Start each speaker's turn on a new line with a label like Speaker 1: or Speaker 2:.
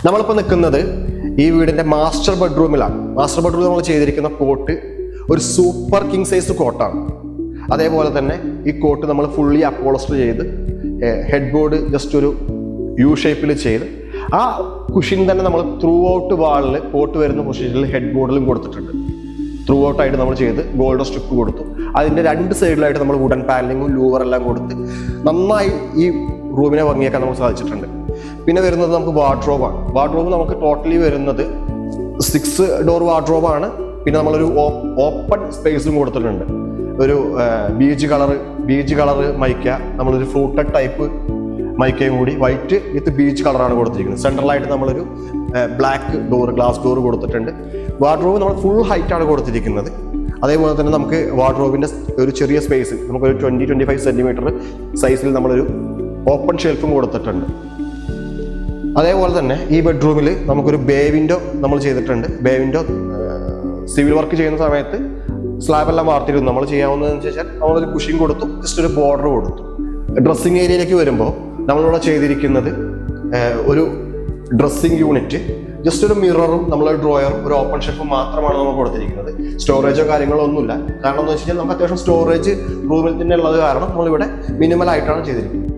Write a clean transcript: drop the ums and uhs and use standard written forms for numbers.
Speaker 1: നമ്മളിപ്പോൾ നിൽക്കുന്നത് ഈ വീടിന്റെ മാസ്റ്റർ ബെഡ്റൂമിലാണ്. മാസ്റ്റർ ബെഡ്റൂമിൽ നമ്മൾ ചെയ്തിരിക്കുന്ന കോട്ട് ഒരു സൂപ്പർ കിങ് സൈസ് കോട്ടാണ്. അതേപോലെ തന്നെ ഈ കോട്ട് നമ്മൾ ഫുള്ളി അപ്പോളസ്റ്റർ ചെയ്ത് ഹെഡ് ബോർഡ് ജസ്റ്റ് ഒരു യു ഷേപ്പിൽ ചെയ്ത് ആ കുഷൻ തന്നെ നമ്മൾ ത്രൂ ഔട്ട് വാളിൽ കോട്ട് വരുന്ന പൊസിഷനിൽ ഹെഡ് ബോർഡിലും കൊടുത്തിട്ടുണ്ട്. ത്രൂ ഔട്ടായിട്ട് നമ്മൾ ചെയ്ത് ഗോൾഡ് സ്ട്രിപ്പ് കൊടുത്തു. അതിൻ്റെ രണ്ട് സൈഡിലായിട്ട് നമ്മൾ വുഡൻ പാനലിങ്ങും ലൂവർ എല്ലാം കൊടുത്ത് നന്നായി ഈ റൂമിനെ ഭംഗിയാക്കാൻ നമുക്ക് സാധിച്ചിട്ടുണ്ട്. പിന്നെ വരുന്നത് നമുക്ക് വാർഡ്രോബാണ്. വാർഡ്രോബ് നമുക്ക് ടോട്ടലി വരുന്നത് 6 ഡോർ വാർഡ്രോബാണ്. പിന്നെ നമ്മളൊരു ഓപ്പൺ സ്പേസും കൊടുത്തിട്ടുണ്ട്. ഒരു ബീച്ച് കളർ മൈക്ക, നമ്മളൊരു ഫ്രൂട്ടഡ് ടൈപ്പ് മൈക്കയും കൂടി വൈറ്റ് വിത്ത് ബീച്ച് കളറാണ് കൊടുത്തിരിക്കുന്നത്. സെൻട്രലായിട്ട് നമ്മളൊരു ബ്ലാക്ക് ഡോർ, ഗ്ലാസ് ഡോർ കൊടുത്തിട്ടുണ്ട്. വാർഡ്രോബ് നമ്മൾ ഫുൾ ഹൈറ്റ് ആണ് കൊടുത്തിരിക്കുന്നത്. അതേപോലെ തന്നെ നമുക്ക് വാർഡ്രോബിൻ്റെ ഒരു ചെറിയ സ്പേസ് നമുക്കൊരു 20-25 സെൻറ്റിമീറ്റർ സൈസിൽ നമ്മളൊരു ഓപ്പൺ ഷെൽഫും കൊടുത്തിട്ടുണ്ട്. അതേപോലെ തന്നെ ഈ ബെഡ്റൂമിൽ നമുക്കൊരു ബേ വിൻഡോ നമ്മൾ ചെയ്തിട്ടുണ്ട്. ബേ വിൻഡോ സിവിൽ വർക്ക് ചെയ്യുന്ന സമയത്ത് സ്ലാബെല്ലാം വാർത്തിരുന്നു. നമ്മൾ ചെയ്യാവുന്നതെന്ന് വെച്ചാൽ നമ്മളൊരു കുഷൻ കൊടുത്തു, ജസ്റ്റ് ഒരു ബോർഡർ കൊടുത്തു. ഡ്രസ്സിങ് ഏരിയയിലേക്ക് വരുമ്പോൾ നമ്മളിവിടെ ചെയ്തിരിക്കുന്നത് ഒരു ഡ്രസ്സിങ് യൂണിറ്റ്, ജസ്റ്റ് ഒരു മിററും നമ്മളൊരു ഡ്രോയറും ഒരു ഓപ്പൺ ഷെൽഫും മാത്രമാണ് നമ്മൾ കൊടുത്തിരിക്കുന്നത്. സ്റ്റോറേജോ കാര്യങ്ങളോ ഒന്നുമില്ല. കാരണം എന്ന് വെച്ച് കഴിഞ്ഞാൽ നമുക്ക് അത്യാവശ്യം സ്റ്റോറേജ് റൂമിൽ തന്നെ ഉള്ളത് കാരണം നമ്മളിവിടെ മിനിമൽ ആയിട്ടാണ് ചെയ്തിരിക്കുന്നത്.